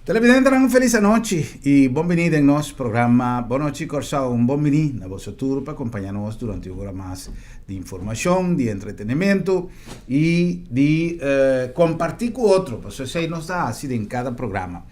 Televidente, una feliz noche y bienvenido en nuestro programa Buenas noches, Corsao. Un bienvenido a vuestro tour para acompañarnos durante una hora más de información, de entretenimiento y de compartir con otros. Pues eso nos da así en cada programa.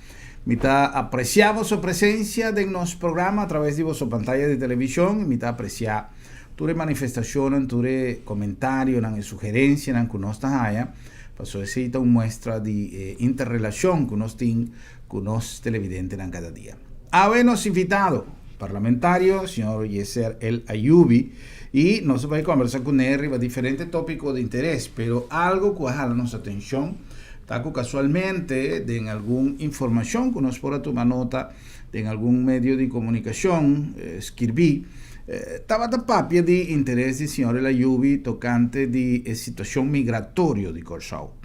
Mitad apreciamos su presencia en nuestro programa a través de vuestra pantalla de televisión y mitad apreciar tu manifestación, tu comentario, sugerencia que nos haya. Pues eso es una muestra de interrelación que nos tiene con los televidentes en cada día. Habemos invitado parlamentario, señor Yeser El Ayubi, y nos va a conversar con él sobre diferentes tópicos de interés, pero algo que jala nuestra atención, taco casualmente de alguna información que nos pueda tomar nota de algún medio de comunicación, escribí, estaba da papia de interés del señor El Ayubi tocante de situación migratoria de Corsao.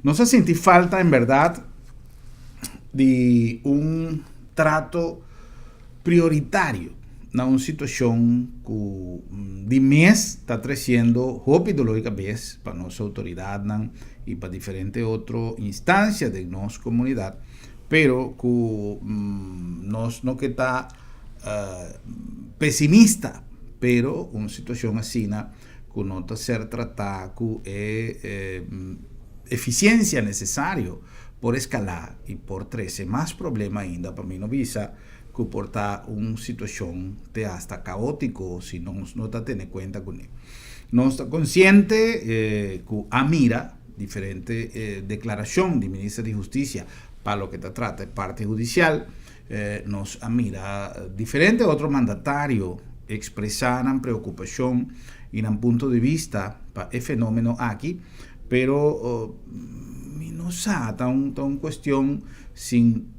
No se siente falta, en verdad, de un trato prioritario en una situación que de mes está creciendo rápido, lógicamente, para nuestra autoridad y para diferentes otras instancias de nuestra comunidad, pero que no que está pesimista, pero una situación así que no está ser tratada con eficiencia necesario por escalar y por traer más problema ainda para mí no visa que portar una situación de hasta caótico si no está teniendo cuenta con él. No está consciente que a mira diferente declaración del ministro de Justicia para lo que te trata de parte judicial, nos mira diferentes otros mandatarios expresaran preocupación en un punto de vista para el fenómeno aquí, pero no está una cuestión sin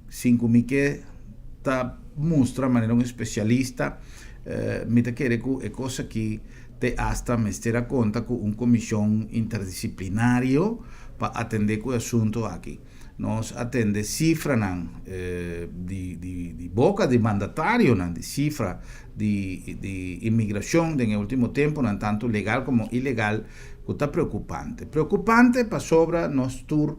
que ta muestra de manera un especialista me te quiere que cosa que te hasta me estará cuenta con una comisión interdisciplinario para atender el asunto aquí. Nos atende cifra de boca de mandatario, de cifra de inmigración en el último tiempo, tanto legal como ilegal, que está preocupante. Preocupante para sobre nuestro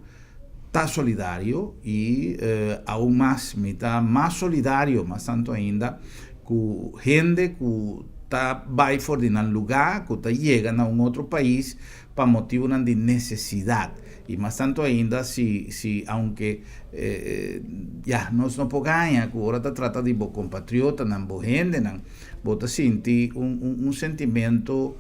está solidario y aún más, está más solidario, más tanto ainda, que gente que está va por un lugar, que está llegan a un otro país para motivo de necesidad. Y más tanto ainda si aunque ya no puede ganar, que ahora se trata de compatriotas, de gente, bota sentir un sentimiento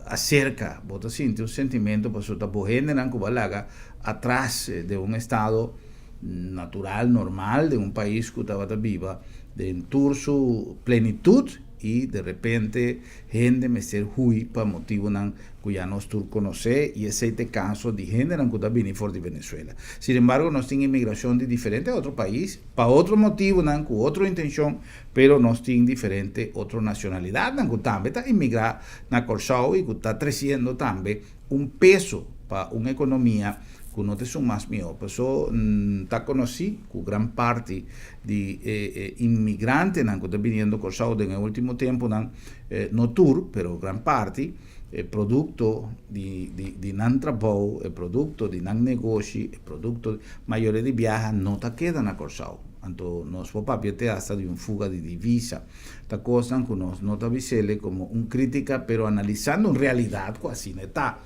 acerca, bota sentir un sentimiento para su gente que va atrás de un estado natural, normal, de un país que estaba viva, de toda su plenitud, y de repente gente me ser hui para motivo que ya nos conoce y ese es el caso de gente que está viniendo fuera de Venezuela. Sin embargo, nos tiene inmigración de diferentes otros países para otro motivo, con otra intención, pero nos tiene diferente otra nacionalidad, que también está inmigrando en Corsao y que está creciendo también un peso para una economía que no te son más mío. Por eso está conocido que gran parte de inmigrantes que están viniendo a Corsao en el último tiempo, no tour, pero gran parte, producto de nan trabajo, producto de nan negocio, producto mayores de viajes, no te quedan a Corsao. Entonces, nos papiete hasta de una fuga de divisa. Esta cosa que nos nota visible como una crítica, pero analizando en realidad casi neta.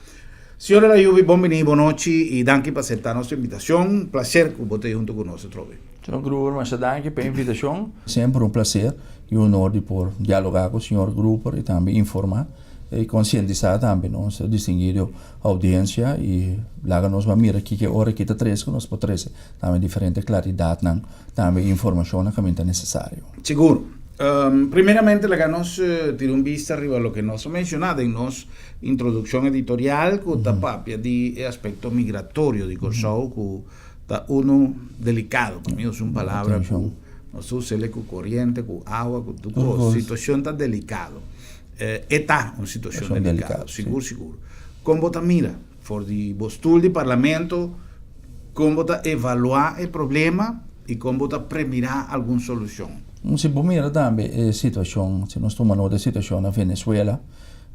Señor El Ayubi, bienvenido, buenas noches y gracias por aceptar nuestra invitación. Un placer que usted junto con nosotros. Señor Gruber, muchas gracias por la invitación. Siempre un placer y un honor de poder dialogar con el señor Gruber y también informar y concientizar también nuestra distinguida audiencia y la nos va a mirar que ahora que tres que nos puede también diferente claridad, también información que es necesario. Seguro. Primeramente, la que nos tiró un vista arriba a lo que nos ha mencionado en nuestra introducción editorial, que está papia de aspecto migratorio de Corsao, que está uno delicado, para mí es una palabra que no se usa con corriente, con agua, con tu situación tan delicado. Está una situación delicada, seguro, seguro. ¿Cómo te mira? Por el postura del Parlamento, ¿cómo te evaluar el problema y cómo te premirar alguna solución? Se mira também a situação, se nós tomamos a situação na Venezuela,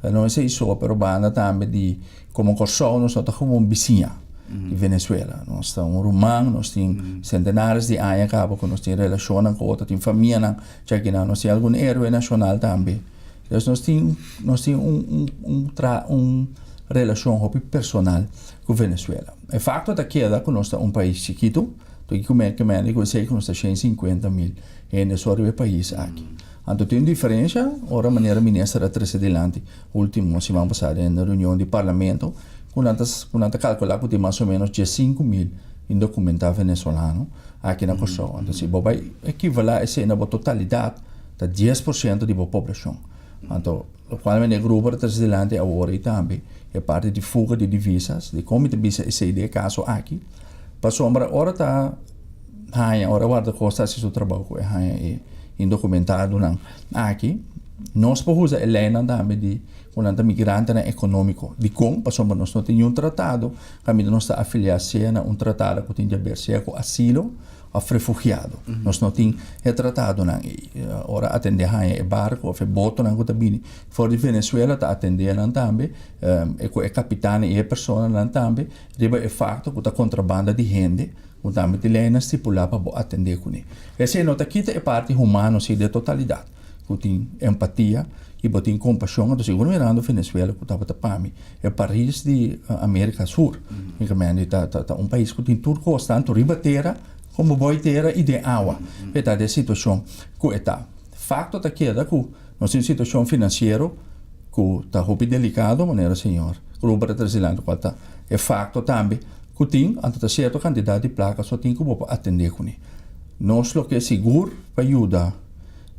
não é só, pero banda também de como Corsao nós estamos como um vizinho. de Venezuela. Nós temos romano, nós temos centenares de anos cabo que nós temos relação com outra, temos família, já que nós temos algum herói nacional também. Então nós temos relação personal com Venezuela. O facto é que nós temos país chiquito, então eu sei que nós temos 150 mil nesse país aqui. Então tem diferença, ora maneira ministra adelante, último semana passada na reunião do parlamento, quando calcular que tem mais ou menos 5 mil indocumentados venezuelanos aqui na Kosovo. Então se vai equivaler a essa na totalidade da 10% da população. Então, quando o grupo adelante agora também é parte de fuga de divisas, de como te bisa esse de caso aqui, para sombra ora tá ora guarda costa se seu trabalho é indocumentado não aqui nós podemos usar Helena também de quando migrante econômico de com passamos nós não temos tratado caminho nós está afiliação a tratado que tem a ver com asilo ou refugiado nós não temos tratado não ora atender barco ou boto não que também for de Venezuela está atender não também é capitão e pessoa não também deve é facto que está contrabando de gente o também de lei estipular para atender com ele. Essa nota aqui é parte humana de totalidade. Que tem empatia e tem compaixão. Então, segundo mirando Venezuela, que estava tapando, é país de América Sul. É um país que tem tudo constante, riba terra, como boi terra e de água. Então, é a situação que está. Facto é que nós temos uma situação financeira que está muito delicada, maneira senhor. O grupo brasileiro é facto também. Que tem, ante certa quantidade de placas, só tem que atender com ele. Nós, o que é seguro para ajudar,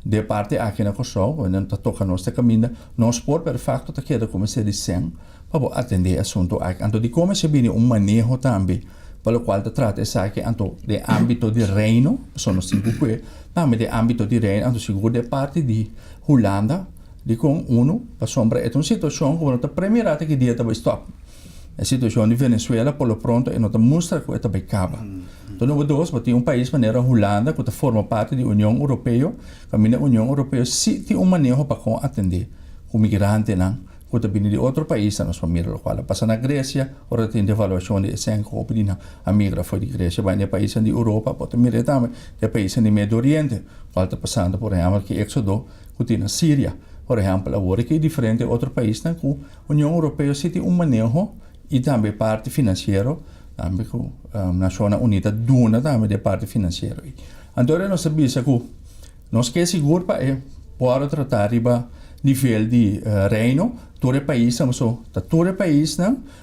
de parte aqui na Kosovo, não está tocando nosso caminho, nós por facto está querendo começar de 100 para atender o assunto aqui. Então, de como se vê manejo também, para o qual se trata esse aqui, então, de âmbito de reino, são os 5 que, também de âmbito de reino, então, seguro de parte de Holanda, de com para sombra, é uma situação que a primeira que dia está stop. A situação de Venezuela, por lo pronto, não mostra que está bem acaba. Então, número 2, tem país maneira Holanda, que forma parte da União Europeia, que a União Europeia sim tem manejo para atender o migrante, que vem de outro país, na família local. Passa na Grécia, ora tem devaluação de 5 a migra foi de Grécia, vai de países da Europa, pode mirar também de países do Médio Oriente, falta passando, por exemplo, que Éxodo, que tem na Síria, por exemplo, agora que é diferente de outro país, que a União Europeia sim tem manejo e também parte financeira, também com a Nações Unidas dona também de parte financeira. Então, nós sabemos que nós queremos seguro para poder tratar de nível de reino, todo o país, todo o país,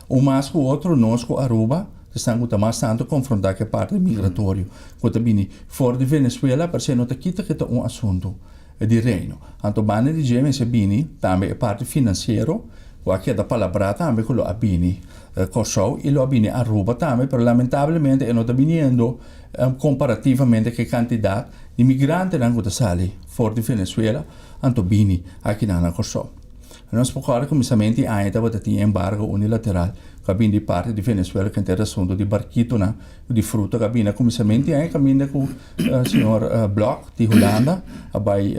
o mais que o outro, nós com Aruba, estamos mais tanto confrontar com a parte migratória, que também fora de Venezuela, para ser nota que é um assunto de reino. Então, bane de gêmeos também a parte financeira, aqui da palavra também que lo abini Kosovo e lo abini Aruba também, pero lamentavelmente não está vindo comparativamente que quantidade de migrantes que sali fora de Venezuela, anto bini aqui na Kosovo. Nós procuramos começamento ainda para ter embargo unilateral que vem de parte de Venezuela que tem assunto de barquito de fruta que vem começamento ainda caminha com o senhor Bloch de Holanda vai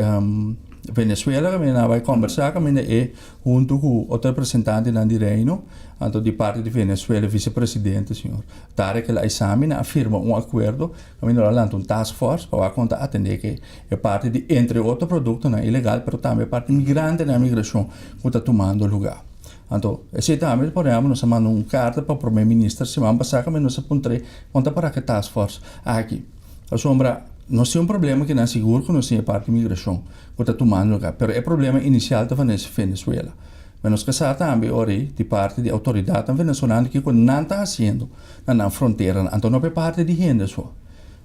Venezuela que vai conversar e junto com outro representante do reino, então de parte de Venezuela, vice-presidente, senhor Tarek El Aissami, afirma acordo, que lança task force para contar atender que é parte de, entre outros produtos, ilegal, mas também parte migrante na migração que está tomando lugar. Então, esse também, por exemplo, nós mandamos carta para o primeiro-ministro, semana passada, mas nós apontamos para que task force aqui. A sombra nós temos problema que não é seguro que nós temos parte de imigração que está tomando lugar, mas o problema inicial está na Venezuela. Mas nós casamos também hoje de parte da autoridade venezuelana que não está fazendo na fronteira, então não é parte de gente só.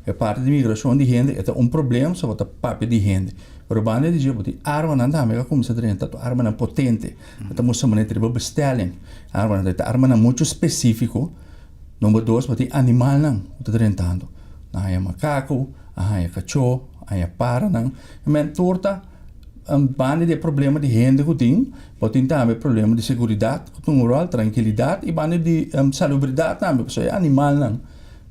É parte de imigração de gente, é um problema só para papel de gente. Pero bane de tipo de arma não dá, mas como se trata, arma não potente, estamos chamando de tipo bestelling, arma não muito específico. Número 2, para animal não, está tratando. Não é macaco, é cachorro, é para não, mas torta bane de problema de gente que tem, pode também problema de segurança, moral, tranquilidade e bane de salubridade também, porque é animal não.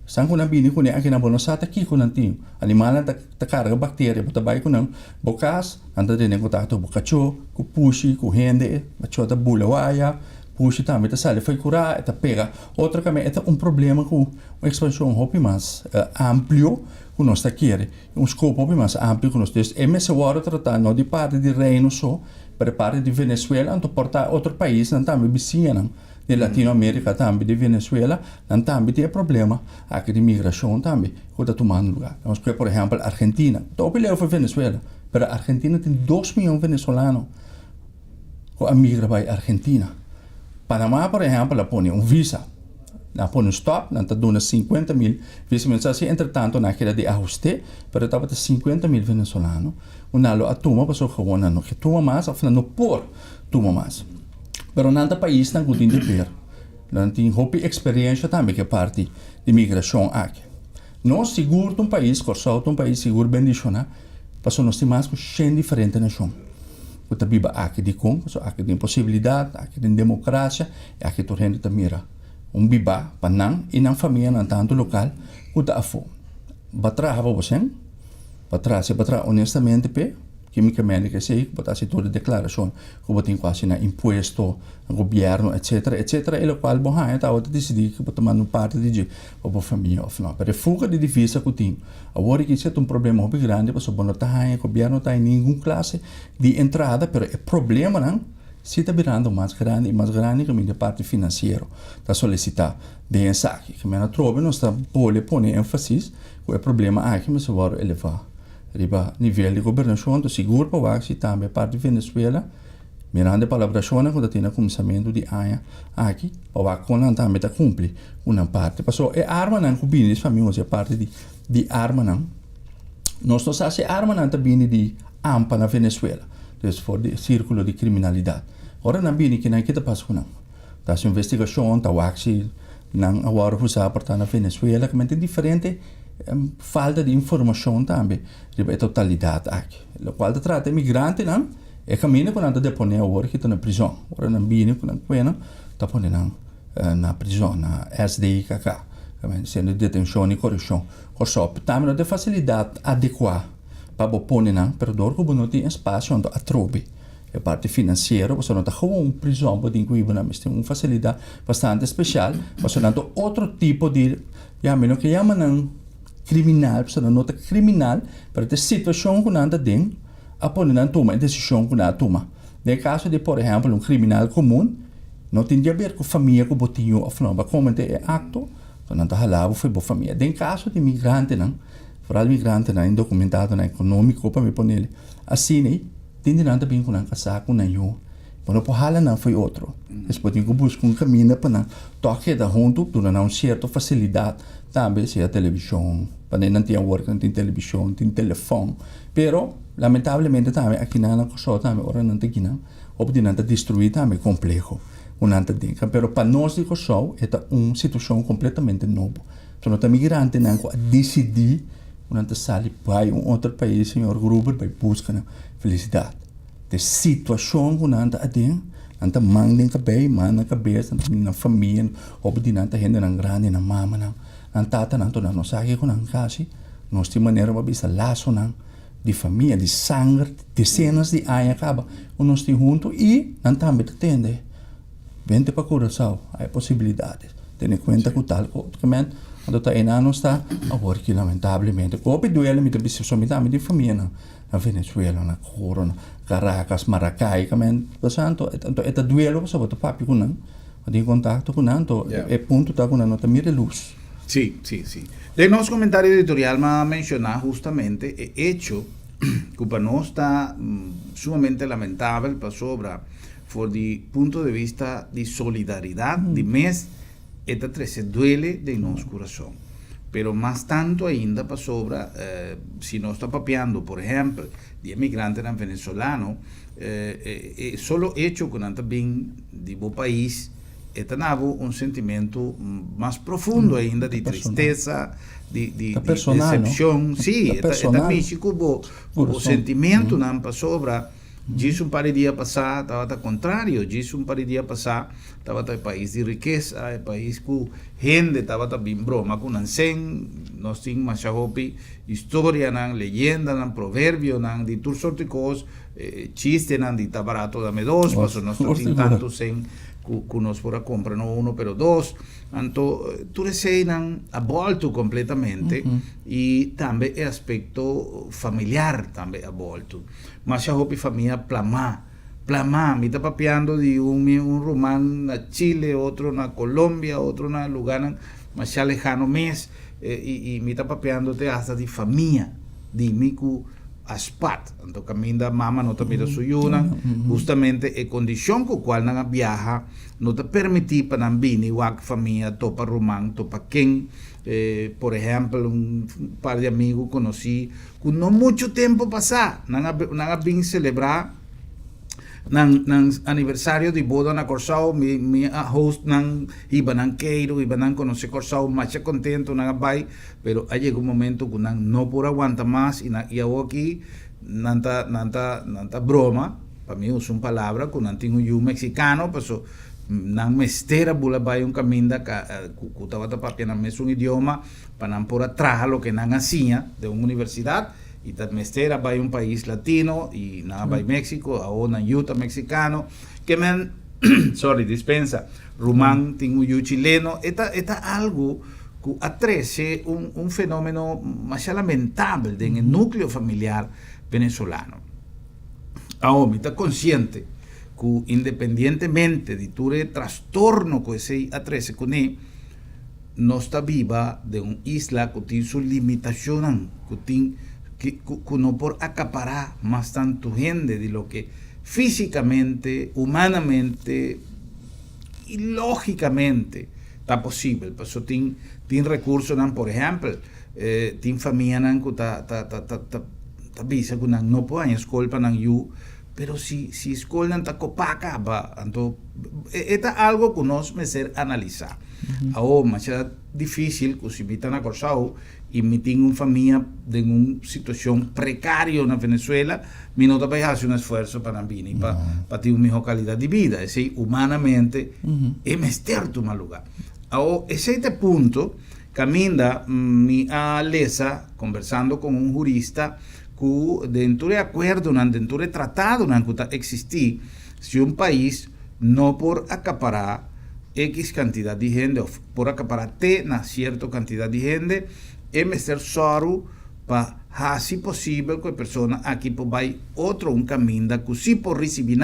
Sang ko na bini ko ni akin na bonusata ki ko nanti animal na takarga bactéria bota bai ko nang bokas anda din ko tato bokacho ko pushi ko hende bacho da bulawaya puxa também, sale foi curar, pega. Outra também, problema com uma expansão hobby mais amplo que nós está querendo, escopo hobby mais amplo que nós temos. É mesmo agora tratar não de parte de reino só, para parte de Venezuela, então portar outro país, não também vizinho, de Latinoamérica também, de Venezuela, não também tem problema aqui de migração também, que está tomando lugar. Vamos ver, por exemplo, Argentina. O primeiro foi Venezuela, mas a Argentina tem 2 milhões de venezolanos que migram para a Argentina. Panamá, por exemplo, ela põe visa, ela põe stop, ela está dando 50 mil visas. Entretanto, naquela de ajuste, pero estava 50 mil venezolanos. A toma passou gewoon não que toma mais, afinal não por toma mais. Pero nada país não tem de ver. Não tem hope experiência também que parte de migração aqui. Nós seguro um país, corso um país seguro bem disso, né? Passou nós temos mais que 100 diferentes nações. O tabiba aqui de com, aqui de possibilidade, aqui de democracia, aqui to gente ta mira. Biba panang inang família nan tanto local, o ta afo. Batra haba você? Batra honestamente pe, quimicamente que sei, botar se toda declaração, que botem quase na imposto, governo, etc. E o qual bom ha, tá outra decidir que botar mano parte de a família of não. Pero fuga de difícil que tem. Agora que isso é problema muito grande, porque bom tá ha, governo tá em nenhum classe de entrada, pero é problema não. Se está virando mais grande que a parte financeira, está solicitar bem saque, que a tropa não está pode pôr ênfase, o problema aqui, mas vai elevar. Riba nível de governação, do seguro para o também parte de Venezuela, mirando a colaboração quando tem o começamento de AIA aqui, para o quando também está cumprir uma parte. Passou é arma não combina isso família é parte de arma não. Nós não sabemos arma não também de AMPA na Venezuela, então for de círculo de criminalidade. Ora não bini que não kita passo não. Tá se investigação, tá waxi não agora usar para na Venezuela, que tem diferente falta de informação também, de totalidade aqui. O qual trata imigrante não, é caminho quando anda deponer agora que está na prisão. Ora não bini quando pena, tá pondo na prisão, na SDIKK, sendo detenção e correção. Corso, também não tem facilidade adequada para pôr não, perdão, que não tem espaço onde a trobe. A parte financeira, você não está com prisão, pode incluir uma facilidade bastante especial, você não tem outro tipo de, menos que chamam criminal, você não nota criminal, para ter situação que não está dentro, a pôr não toma a decisão que não toma. No caso de, por exemplo, criminal comum, não tem a ver com a família que botinho, ou não, como é acto, não está halado, foi boa família. No caso de imigrante, não, para imigrante, não, indocumentado, não, econômico, para me pôr ele, assim, né? Hindi nanta bem com a saco na eu, quando por hala não foi outro. Eles podem buscar caminho para não toque da junto, durante uma certa facilidade, também se a televisão, para não ter work, não tem televisão, tem telefone, pero lamentavelmente também aqui na coisa também ora não tem não, ou pode não destruir também complexo, não tem, pero para nós de coisa é uma situação completamente nova. Então não tem migrante não decidir não sair para outro país, senhor Gruber, para buscar felicidade. De situação que não tem, não manda cabelo, manda cabeça, na família, ou de não tem gente grande, na mama, não tata, não sabe que não casi, nós temos maneira de ver laço de família, de sangue, dezenas de anos acaba, nós temos junto e não também atende. Vende para coração, há possibilidades. Tem em conta que tal, quando está em anos está, agora que lamentavelmente, copi duelo me também somente de família na Venezuela, na Coro, na Caracas, Maracay, portanto, é duelo sobre o papi com não, tem contato com não, é ponto tá com não também luz. Sí. De nuestro comentario editorial me mencionar justamente el hecho que para nosotros está sumamente lamentable para sobra por el punto de vista de solidaridad de mes. Esta se duele de nuestro corazón. Pero más tanto ainda para sobra, si no está papeando, por ejemplo, de inmigrantes venezolanos, solo hecho con también de buen país, nabo un sentimiento más profundo ainda de tristeza, de decepción. Sí, esta México, o sentimento não para sobra. Diz par de dias passar, estava contrário. Diz par de dias passar, estava país de riqueza, país com gente, estava bem broma, com nancem, nós tínhamos machahopi, história, leyenda, provérbio, de tudo sorte de coisas, chiste, de tá barato, dame dois, passou nós tínhamos tanto sem que nos por compra, no uno, pero dos. Entonces, tú desean abolto completamente y también el aspecto familiar también abolto. Más ya hopi familia plamá, me está papeando de un román en Chile, otro en Colombia, otro en lugar más ya lejano mes, y me está papeándote hasta de familia, de miku aspat, entonces caminda mama no te mira suyuna, justamente en condición con cual nanga viaja, no te permití para vini wak familia topa román, topa ken, por ejemplo, un par de amigos conocí, con no mucho tiempo pasar, nanga bien celebrar nang aniversario de boda na Corsao, mi host nang iba nang Keiro, iba nang conocer Corsao, macha contento, nang bay, pero ha llegado un momento que nang no por aguanta más y hago aquí nanta broma, para mí uso una palabra con antiguo yu mexicano, pues nang mestera bula bay un caminda kutawata papia nang mes un idioma, para nang por atrás lo que nang hacía de una universidad. Y mestera va a un país latino y nada va a México, ahora en Utah mexicano, que me han, dispensa, rumán, tingu yu chileno, esta algo que atrece un fenómeno más lamentable en el núcleo familiar venezolano. Ahora, está consciente que independientemente de tu trastorno que se atrece con él, no está viva de una isla que tiene su limitación, que no por acaparar más tanto gente de lo que físicamente, humanamente y lógicamente está posible. Por eso tiene recursos, por ejemplo, tiene familia que está visa que no pueden escolpa you, pero si escolpan está copaca, entonces esto es algo que nos me ser analizar. Ahora, más difícil que se invitan a Corsao y me tengo una familia en una situación precaria en Venezuela, mi no te hacer un esfuerzo para venir, para tener una mejor calidad de vida, es decir, humanamente, es mester tu mal lugar. Ahora, ese punto, caminda mi alesa conversando con un jurista que dentro de acuerdo, dentro de tratado, que existir, si un país no por acaparar X cantidad de gente, o por acaparar una cierta cantidad de gente, es ser solo para hacer posible que la persona aquí pueda otro un camino que sí por recibir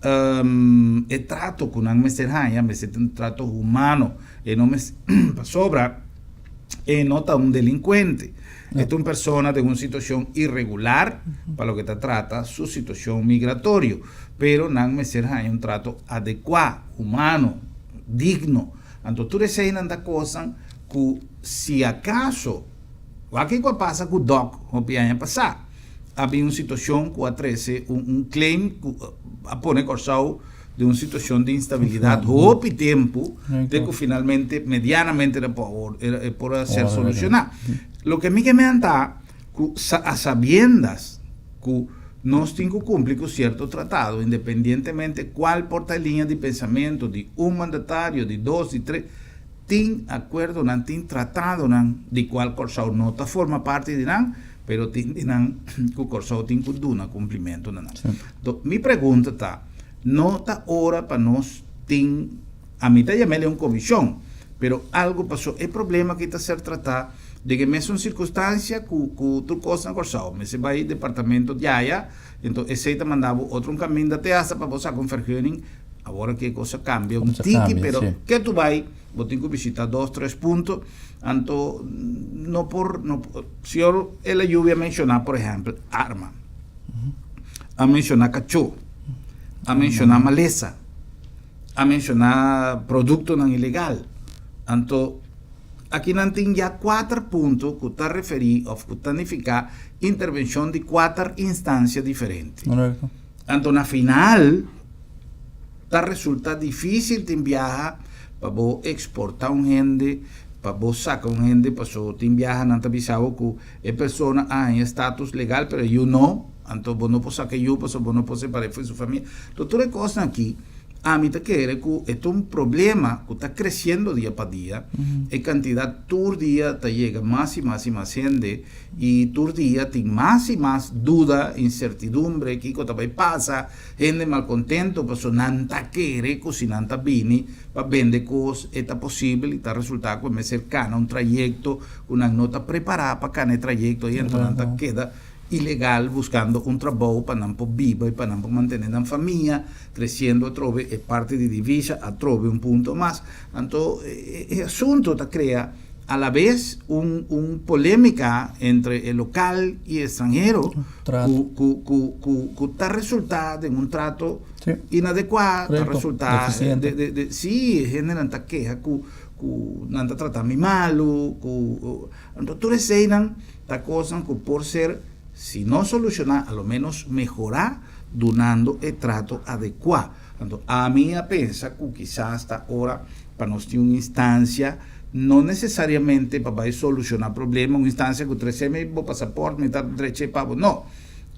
el trato con un trato humano, y no me sobra, no está un delincuente. Esta es una persona de una situación irregular para lo que te trata su situación migratoria, pero no me un trato adecuado, humano, digno. Entonces tú deseas anda cosas que si acaso aquí pasa que o doc o pianha passar había una situación que atrece un claim que pone Corsao de una situación de instabilidad o tiempo de que finalmente medianamente era por ser solucionar. Lo que a mí que me anda a sabiendas que nos tengo que cumplir con cierto tratado, independientemente cuál porta línea de pensamiento de un mandatario, de dos, de tres, tin acuerdo, tin tratado, de cual Corsao no forma parte de pero tin que Corsao tiene que dar cumplimiento. Entonces, mi pregunta está, no está hora para nos a mí te llamé una comisión, pero algo pasó, el problema que está a ser tratado de que me es una circunstancia que tu cosa en Corsao, me se va a ir departamento de allá, entonces ese te mandaba otro camino de teasa para vos a conferir. Ahora que cosa cambia un tiki, pero sí. Que tú vas, vos tienes que visitar 2-3 puntos, anto no por si yo en la lluvia mencionar, por ejemplo, arma, a mencionar cachú, a mencionar maleza, a mencionar producto no ilegal, anto aquí no tiene ya 4 puntos que está referido o que planificar intervención de 4 instancias diferentes. Correcto. Anto na final resulta difícil de viajar para vos exportar un gente, para vos sacar un gente, para eso te viaja nanta bisao que es persona en estatus legal, pero yo no, entonces vos no puedes sacar yo, pues vos no puedes separar de su familia. Entonces, todas las cosas aquí, a mí te quiere que esto es un problema que está creciendo día para día. Y cantidad tur día te llega más y más y más gente. Y tur día tiene más y más duda, incertidumbre, que también pasa, gente malcontento, pues nanta quiere, si nanta vini, para vender cosas, está posible, y está resultado que me cercana a un trayecto, una nota preparada para cada trayecto, y entonces nanta queda ilegal buscando un trabajo para no vivo y para no mantener la familia, creciendo a trove, es parte de divisa, a trove un punto más. Entonces, el asunto te crea a la vez un polémica entre el local y el extranjero, que está resultado en un trato inadecuado, está resultado sí, generan queja, que nanta trata muy malo, entonces tú receinan esta cosa que por ser, si no solucionar, a lo menos mejorar, donando el trato adecuado. Entonces, a mí piensa que quizás hasta ahora, para nosotros una instancia, no necesariamente para solucionar problemas, una instancia que usted me va pasaporte, me está derecho de pago, no.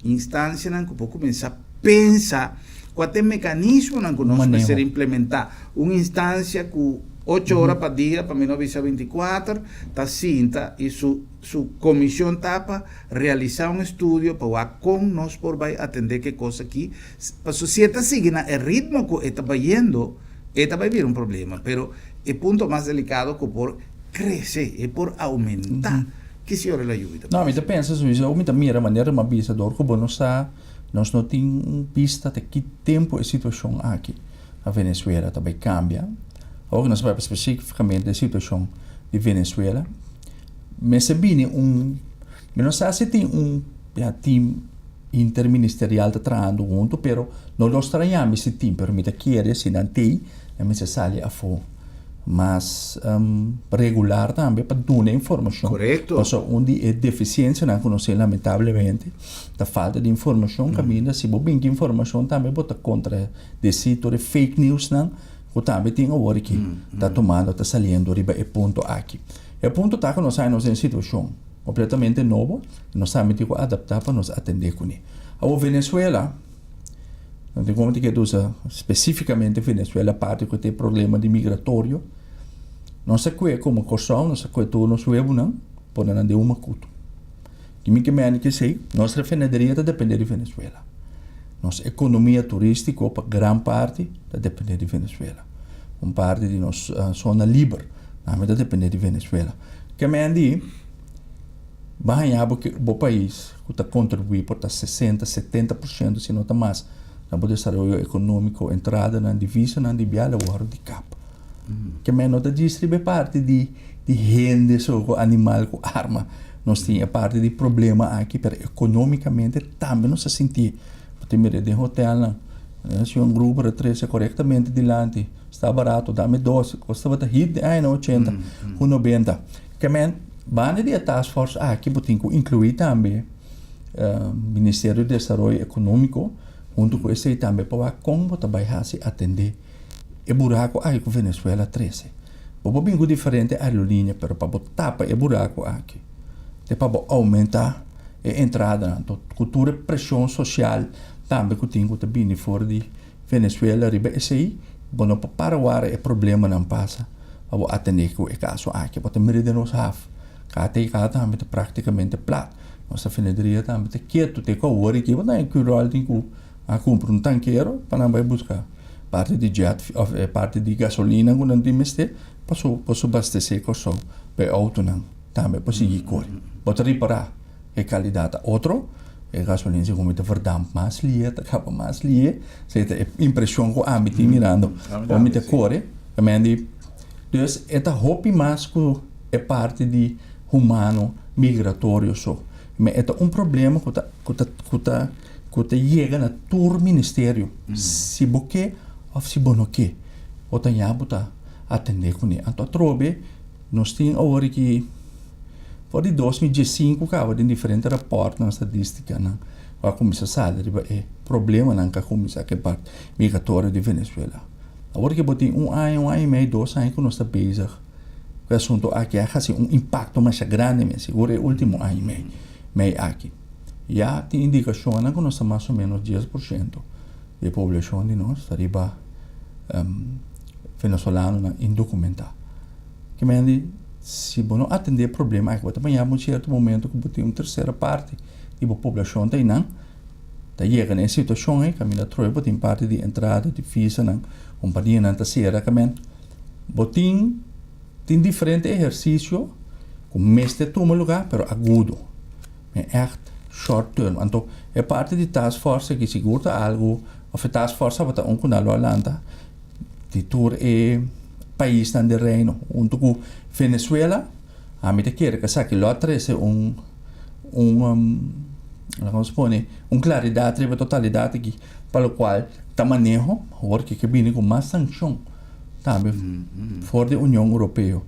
Instancia en que puedo comenzar a pensar cuál es el mecanismo en que no puede ser implementar. Una instancia que 8 horas para día, para mí no visa 24, está cinta y su comisión tapa realizar un estudio para con nos por atender qué cosa aquí. Para si está siguiendo el ritmo que está yendo, esta va a haber un problema, pero el punto más delicado que por crecer, es por aumentar. ¿Qué se le ayuda? No, a mí te piensas, a mí te mira maneira uma visador como nós não temos vista de que tempo a situação aqui. A Venezuela também cambia. Ook nós vamos especificamente a situação de Venezuela. Mas se bem nós se tem team interministerial trabalhando junto, pero não nós trabalhamos esse team, pero me quer se não tem, mas se sai a fora. Mas regular também para dar informação. Correto. Porque onde é deficiência não conhecer lamentavelmente, da falta de informação, caminha se bem que informação também bota contra desse de fake news não, que também tem agora que está tomando, está saindo riba é ponto aqui. É ponto tá que nós estamos em situação completamente nova, nós temos que adaptar para nos atender com ele. A Venezuela não tem como que usa especificamente Venezuela parte que tem problema de migratório. Não se quer como corção, não se quer todo no suebo não, por não de uma culto. Que me que sei, nossa refineria depende de Venezuela. Nossa economia turística, para grande parte, depende de Venezuela. Parte de nossa zona livre, também depende de Venezuela. Que me andi, vai que o país que está contribuindo por 60, 70%, se não está mais, no desarrollo econômico, entrada na divisa, na dibiala, o de capa. Que me nota distribui parte de gente, so, animal com arma. Nós tínhamos parte de problema aqui, mas economicamente também não se sentia. Porque me de hotel, se um grupo retrece corretamente delante, está barato, dá-me 12, custava de hit de 80, 90. Que me bane de task force aqui, porque incluir também Ministério do Desenvolvimento Econômico, junto com esse também para como também se atender o buraco aí com Venezuela 13. Para bem diferente a aerolínea, pero para tapar o buraco aqui, para aumentar a entrada na cultura pressão social também que tem que vir fora de Venezuela riba esse bom para parar o problema não passa para atender com o caso aqui, para ter nos half, cá também praticamente plat, nossa refineria também te quieto, te cobre que vai dar curar tem que a comprar um tanqueiro para não buscar parte de jet, parte de gasolina que não tem mais para abastecer com o para auto não também para seguir correr para reparar a qualidade outro a gasolina se como verdade mais lia acaba mais lia se a impressão que a mim mirando ou me corre também dus esta hobby mais que é parte de humano migratório só mas é problema que te chega na tur ministério se boque ou se bonoque ou tenha buta atender com ele então trobe nós temos agora que por de 2015 acaba de diferentes raportes na estatística na a comissão sabe é problema na comissão que parte migratória de Venezuela agora que botem ano e meio 2 anos que nós está bezig o assunto aqui é assim impacto mais grande mas agora é o último ano e meio aqui já tem indicação que nós estamos mais ou menos 10% da população de nós arriba venezolano indocumentado. Que me se não atender problema, aí também há um certo momento que tem uma terceira parte e a população tem não, tá chega nessa situação aí, caminha troia, tem parte de entrada, de visa, não, companhia não tá será que men, botin tem diferente exercício, com mestre toma lugar, pero agudo, é echt short term, então é parte de task force que segura algo, ou task force vai estar com a Holanda, de tour é país nan de reino, untuk Venezuela, a mim te quer que saque lá trece vamos supone, claridade sobre a totalidade aqui, para o qual tá manejo, porque que vem com mais sanção, também fora da União Europeia,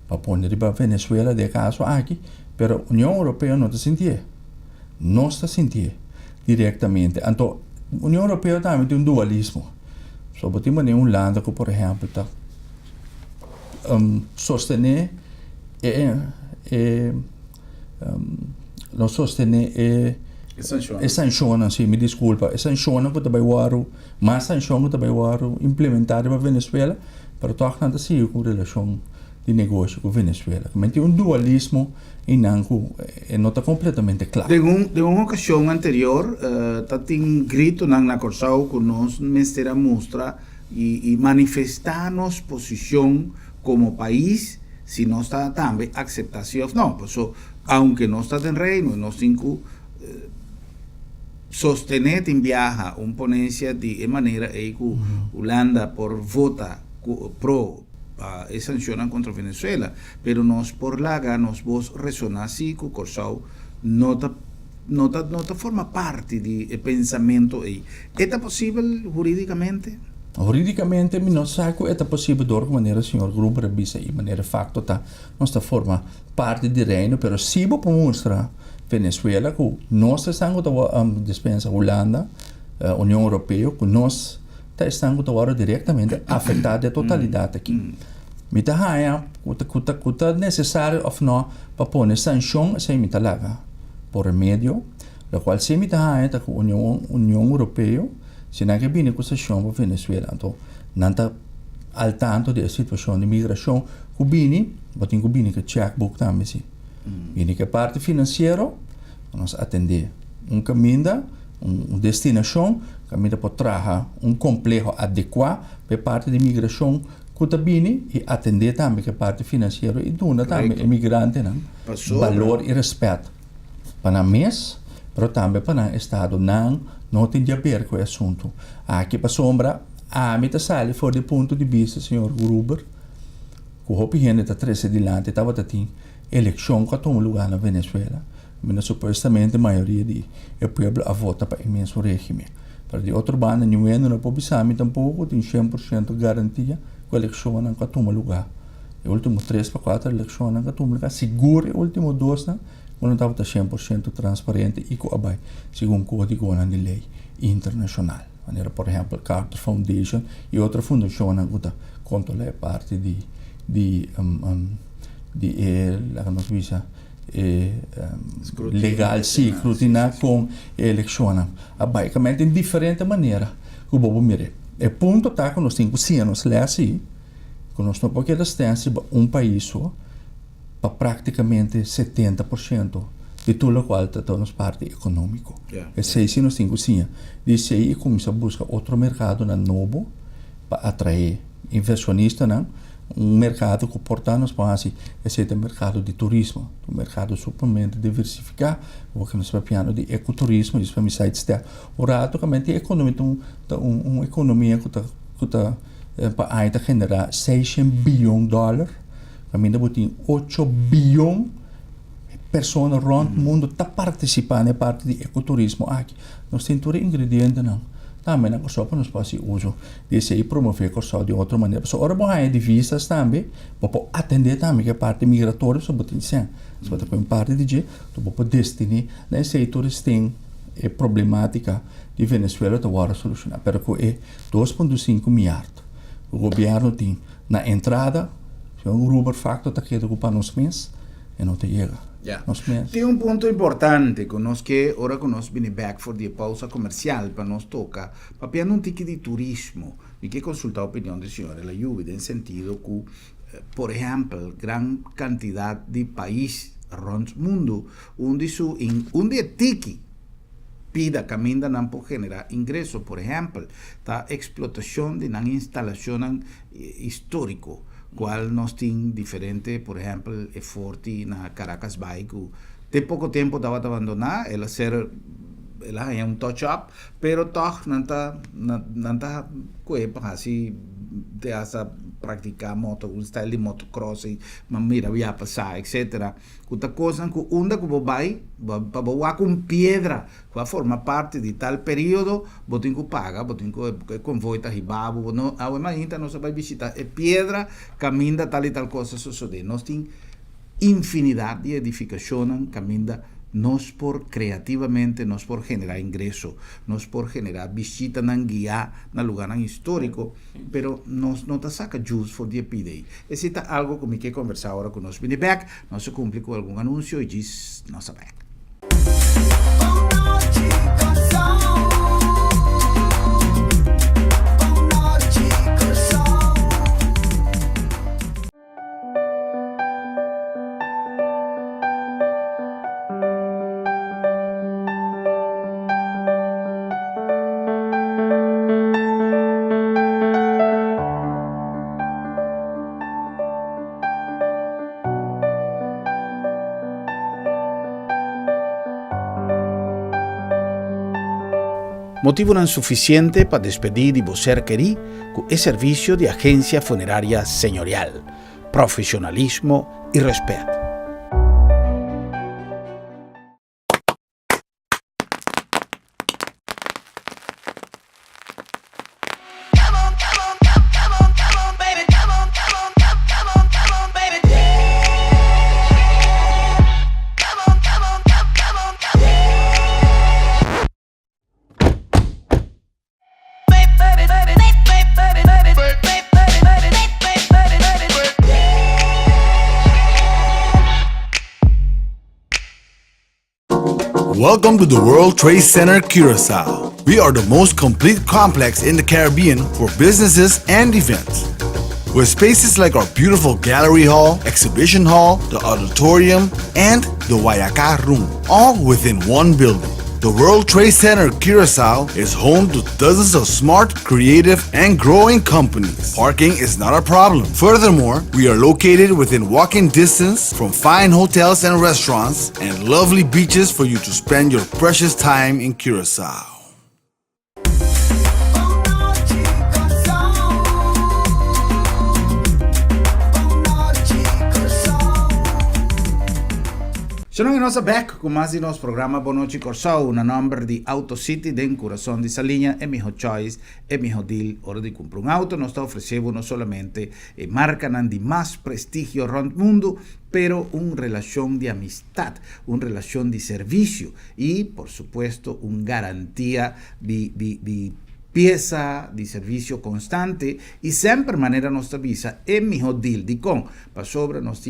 para pôr para Venezuela de caso aqui, pero União Europeia não está sentindo diretamente, então União Europeia também tem dualismo, só por ter lado que, por exemplo, tá sostener não sostener sanção, sim, me desculpa, sanção que também waru, mas sanção que também waru implementada para Venezuela, para tocar nada assim com relação de negócio com Venezuela. Mas tem dualismo e não está completamente claro. De uma ocasião anterior, tem grito na Corsau que nós mestra mostra e manifestar nossa posição como país, si no está también aceptación, no, pues aunque no está en reino, no cinco sostener en viaja una ponencia de manera que Holanda por vota pro sancionan contra Venezuela, pero nos por laga nos vos resonar así que Corsau no forma parte del pensamiento ahí. ¿Es posible jurídicamente? Juridicamente, não sei que é possível de maneira o senhor Gruber bisa e maneira facto tá não está forma parte do reino, pero se vou mostrar Venezuela que nós estamos dispensa Holanda, União Europeia, que nós estamos agora diretamente afetados a totalidade aqui. Me tá haia, que necessário ou não para pôr sanção sem me talaga por meio, da qual se me tá haia que União Europeia se não é que vem com a situação para Venezuela, então não está al tanto da situação de migração que vem, mas tem que vir com checkbook também, sim. Vem que a parte financeira, nós atender caminho, destinação, caminho para trazer complexo adequado para parte de migração que está vindo e atender também a parte financeira e dona também imigrante, valor e respeito para nós, mas também para o Estado não tem a ver com o assunto. Aqui para sombra, a mim sai fora do ponto de vista do senhor Gruber, que o opinião está 13 adiante, estava tendo eleição que tomou lugar na Venezuela, mas supostamente a maioria do povo a vota para o imenso regime. Para de outro bando, não pode tampouco tem 100% garantia que a eleição não tomou lugar. Os últimos 3 para 4 eleições não tomou lugar, seguro os últimos 2 quando estava 100% transparente e com abai, segundo o código de lei internacional. Maneira, por exemplo, Carter Foundation e outra fundação que controla parte legal, escrutinar com eleições. Basicamente, em diferente maneira, que o bobo mire. E ponto está que nós temos anos lá assim, que nós não podemos distância país só, para praticamente 70% de tudo o qual está na parte econômica. E se nós temos assim, diz aí começa a buscar outro mercado novo para atrair inversionistas, mercado que portanto para assim, esse é o mercado de turismo, um mercado suplemente diversificado, o que nós falamos de ecoturismo, isso para me sai de o rato que a economia uma economia que está para generar $600 bilhões. Caminho botin 8 bilhões de pessoas no mundo está participando na parte de ecoturismo aqui. Nós temos todo ingrediente não. Também na Corsau para nós fazer uso desse aí promover Corsau de outra maneira. So ora bom aí de visas também, para atender também a parte migratória sobre botin sem. Se você tem parte de je, tu pode destinar nesse setores tem problemática de Venezuela to agora solucionar. Pero que é 2,5 milhões. O governo tem na entrada o Gruber facto está quedando ocupar nos meses e não te chega. Tem ponto importante que nós que agora que nós vamos back for the pausa comercial para nós tocar, para pegar um tique de turismo, e que consultar a opinião do senhor ela lluvia, em sentido que, por exemplo, grande quantidade de países rond mundo, onde tiki pida caminda não por generar ingresso, por exemplo, a explotação de uma instalação histórico, qual nós temos diferente, por exemplo, é forte na Caracas Bay, que de pouco tempo estava a abandonar, ela é touch-up, pero toch não está assim de essa praticar um style de motocross e mira via passar, etc. Outra coisa que onda que vai para voar com pedra, que forma parte de tal período, botem que paga, botem que convoy tá ribabo, não, a imagina nós vai visitar é pedra, caminha tal e tal coisa sucede. Nós tem infinidade de edificações, caminha nós por criativamente, nós por generar ingresso, nós por generar visita na guia na lugar histórico, pero nós não tá saca juice for the PDI. Esse é algo que me quer conversar agora com nós. Vini back, nós cumpre com algum anúncio e diz nossa back. Motivo não suficiente para despedir de você querer com o serviço de agência funerária senhorial, profissionalismo e respeito. Welcome to the World Trade Center Curaçao. We are the most complete complex in the Caribbean for businesses and events. With spaces like our beautiful gallery hall, exhibition hall, the auditorium, and the Wayaka room, all within one building. The World Trade Center Curaçao is home to dozens of smart, creative, and growing companies. Parking is not a problem. Furthermore, we are located within walking distance from fine hotels and restaurants and lovely beaches for you to spend your precious time in Curaçao. Sono in nostra back con mais di nostro programma Bonoci Corsao, una number di Auto City den corazón di Salinha, e mio choice, e mio deal, ora di comprar un auto, nos está ofrecendo solamente marca di más prestigio rond mundo, pero una relación de amistad, una relación de servicio y, por supuesto, una garantía de pieza de servicio constante y siempre manera nostra visa e mio deal di con, para sobre nos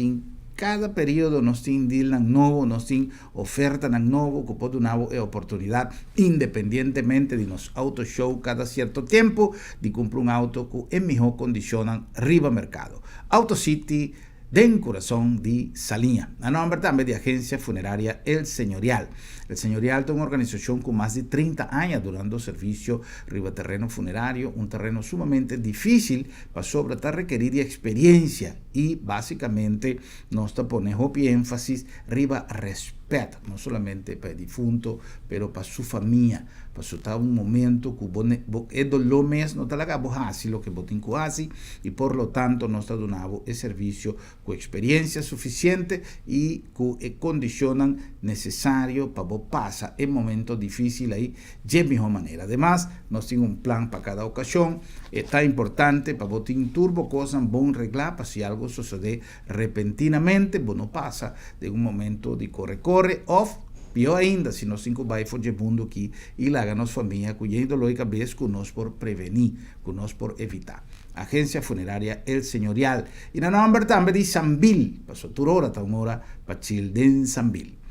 cada período nos tem deal novo, nos tem oferta novo, que pode dar a oportunidade, independentemente de nos auto show cada certo tempo, de comprar um auto que é melhor condição riba mercado. Auto City, den corazón de Salinha. A nombre también de Agencia Funeraria El Señorial. El Señorial es una organización con más de 30 años durando servicio riba terreno funerario, un terreno sumamente difícil, para sobre todo requerir experiencia y básicamente nos pone énfasis riba respeto, no solamente para el difunto, pero para su familia, para su un momento que es dolor mes, no te la acabo así lo que botín así, y por lo tanto nos está donando el servicio con experiencia suficiente y con condiciones necesarias para vos pasar el momento difícil ahí de mejor manera. Además, nos tiene un plan para cada ocasión, está importante para vos tener turbo cosas bon reglar, para si algo sucede repentinamente, vos no pasa de un momento de corre off. Pior ainda, se nós 5 vai for de mundo aqui e lá a nossa família, cuidando lógica vez com nós por prevenir, com nós por evitar. Agência Funerária El Señorial. E na nome também de Sambil, passou toda hora, tá uma hora, para Childen Sambil.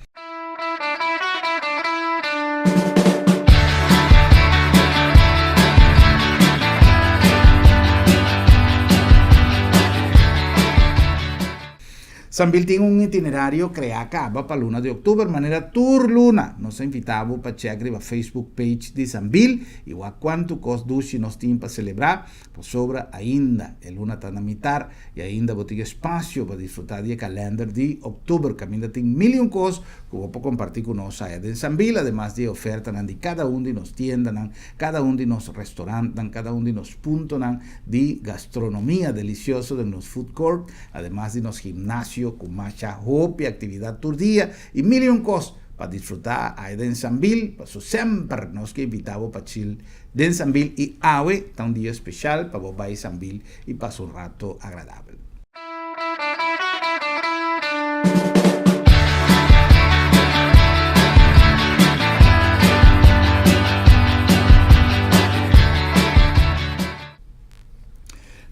Sambil tiene un itinerario creado acaba para luna de octubre, manera tour luna. Nos invitamos para checar la Facebook page de Sambil y a cuánto cos dushi nos tiene para celebrar, pues sobra ainda, el luna está a mitad y ainda botiga espacio para disfrutar del calendario de octubre, que ainda tiene million cos que voy a compartir con nosotros en Sambil, además de ofertas de cada uno de nos tiendas, cada uno de nos restaurantes, cada uno de nos puntos de gastronomía deliciosa de los food court, además de los gimnasios con mucha hope y actividad todo día y million cosas para disfrutar ahí en Sambil. Por eso siempre nos que invitamos para chill en Sambil y hoy está un día especial para vos ir a Sambil y pasar un rato agradable.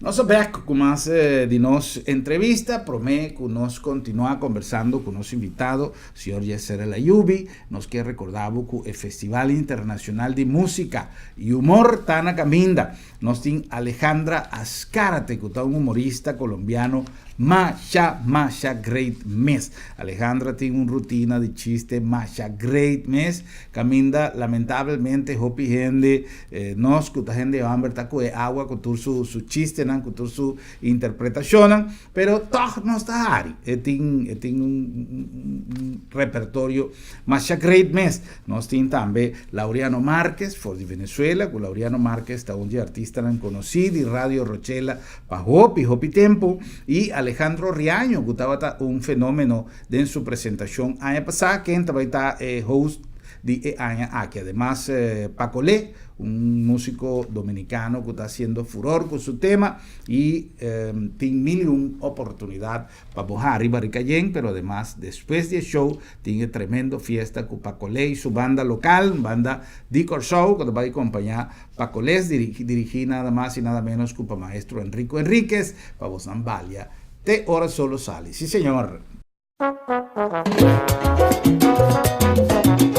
Nós back com mais de nossa entrevista, promete que nós continuar conversando com nosso invitado, senhor Yeser El Ayubi. Nós quer recordar que o Festival Internacional de Música e Humor está na caminda. Nós temos Alejandra Azcárate, que é humorista colombiano, Masha Great Mes. Alejandra tiene una rutina de chiste Masha Great Mes. Caminda, lamentablemente, hopi gente, nos, que gente hambre, taco de agua, con su chiste, con su interpretación, pero todo no está ahí. Tiene un repertorio Masha Great Mes. Nos tiene también Laureano Márquez, de Venezuela, con Laureano Márquez, está un artista conocido, y Radio Rochela, para Hopi Tempo, y Alejandro Riaño, que estaba un fenómeno en su presentación año pasado, que también está host de año aquí. Además, Paco Le, un músico dominicano que está haciendo furor con su tema y tiene mil y una oportunidad para bajar arriba y Cayenne, pero además después del show tiene tremendo fiesta con Paco Le y su banda local, banda Decor Show, que va a acompañar Paco Le, dirigir nada más y nada menos que para maestro Enrico Enríquez, para vos Zambalia, de Hora Solo Sale. Sí, señor.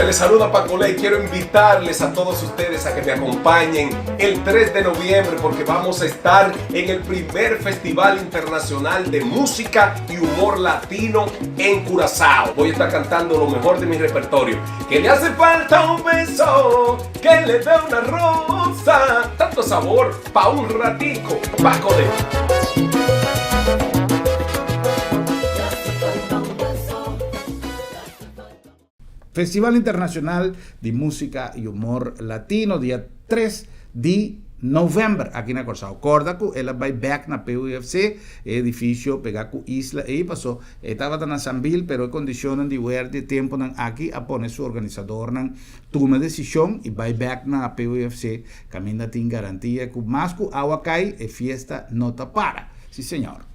Les saluda Paco Le y quiero invitarles a todos ustedes a que me acompañen el 3 de noviembre porque vamos a estar en el primer Festival Internacional de Música y Humor Latino en Curazao. Voy a estar cantando lo mejor de mi repertorio. Que le hace falta un beso, que le dé una rosa, tanto sabor pa' un ratico. Paco Le. Festival Internacional de Música y Humor Latino, día 3 de noviembre, aquí en Corsao. Cordaco, ela vai back na PUFC, edifício, pegar com isla, e passou, estava na Sambil, pero condicionam de ver de tempo aqui, a poner su organizador, toma decisão, e vai back na PUFC, caminha tem garantia, que mais que água cai, e fiesta não te para. Sí, senhor.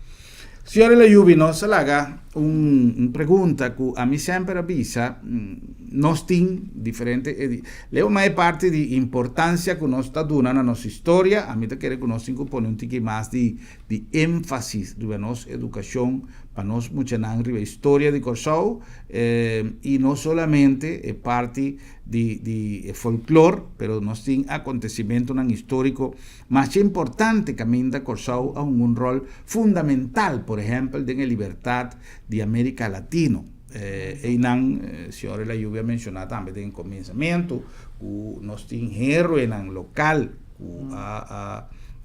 Señor El Ayubi, nos haga una pregunta que a mí siempre avisa, nos tiene diferente, leo más parte de importancia que nos está dando a nuestra historia, a mí te quiere que nos pone un tique más de énfasis de nuestra educación, para nos mucha la historia de Corsao, y no solamente parte de folclore, pero nos tiene acontecimiento histórico más importante que a Corsao a un rol fundamental, por ejemplo, de la libertad de América Latina. Señor El Ayubi ha mencionado también en el comenzamiento, que nos tiene héroe local,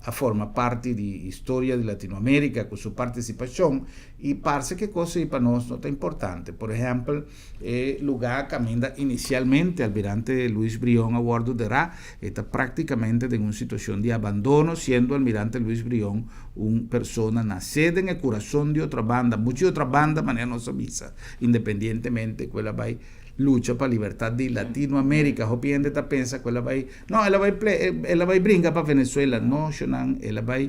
a forma parte de historia de Latinoamérica con su participación y parece que cosa para nosotros no es importante. Por ejemplo, el lugar camina inicialmente almirante Luis Brión a bordo de Ra, está prácticamente en una situación de abandono, siendo almirante Luis Brión una persona nacida en el corazón de otra banda, muchas otras bandas, manera no se avisa, independientemente que ella va lucha para la libertad de Latinoamérica. O gente piensa que ella va a brincar para Venezuela. No, ella va a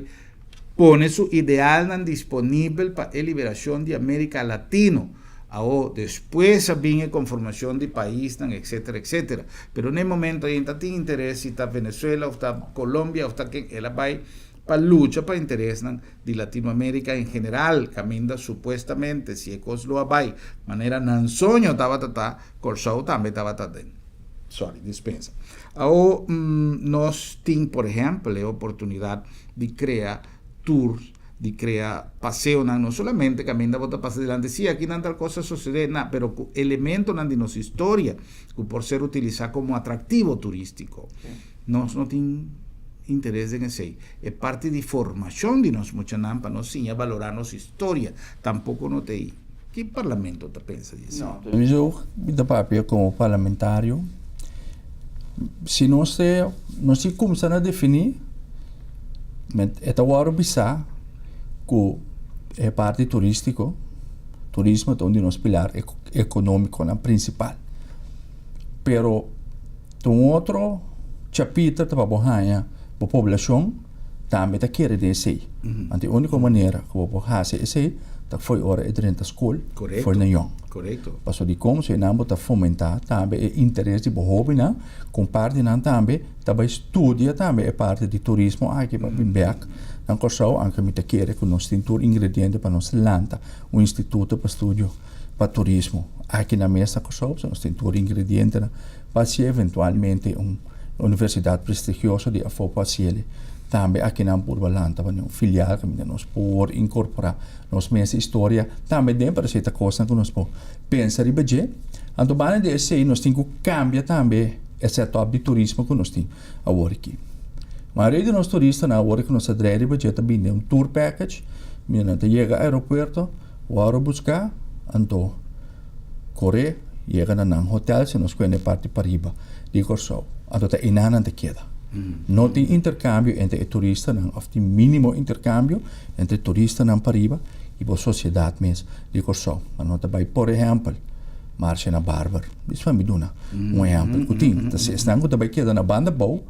poner su ideal disponible para la liberación de América Latina. Después viene conformación de país, etcétera, etcétera. Pero en el momento ahí tiene interés si está Venezuela, o está Colombia, o está que ella va para lucha para interés de Latinoamérica en general, camina supuestamente, si es lo hay, manera nansoño estaba tata, Corsao también estaba tata. Sorry, dispensa. Ahora nos tiene, por ejemplo, la oportunidad de crear tours de crear paseo, no solamente caminando bota pasa adelante, sí, aquí no tal cosa sucede, pero elementos de nuestra historia, que por ser utilizado como atractivo turístico, no tiene interés en ese, es parte de formación de nos muchanam para nos enseñar a valorar nuestra historia, tampoco no te. ¿Qué parlamento te piensa de eso? No, yo, de papel como parlamentario, se não se começar a definir, é agora bizarro que é parte turístico, turismo é onde nós pilar econômico na principal. Pero tem outro chapita para borrar a população também está querendo desse. A única maneira que vou borrar esse foi hora de dentro da escola, foi na young. Correto. Passo de como se não botar fomentar também o interesse de hobby, né? Com parte não também estudia também é parte de turismo aqui para Bimberg. Não corso anche me te querer que nós temos ingrediente para nós lanta instituto para estudio para turismo. Aqui na mesa corso nós temos ingrediente para se eventualmente universidade prestigiosa de afopasiele. Também aqui na Burbalanta, filial que nós por incorporar nos mesa história, também dentro para essa coisa que nós por pensar e budget. Então, bem desse nós temos que cambiar também esse setor de turismo que nós temos agora aqui. A maioria dos turistas na hora que nós adrede budget também tour package, menina chega ao aeroporto, vai buscar, então corre, chega na hotel, se nós conhece parte para riba, digo só, então tá inana te queda. Não tem intercâmbio entre o turista, ou tem mínimo intercâmbio entre o turista e Pariba e a sociedade mesmo. Digo só, não vai, por exemplo, marcha na Barber. Isso vai me dar exemplo. Que tem, se estão que vai quedar na banda boa,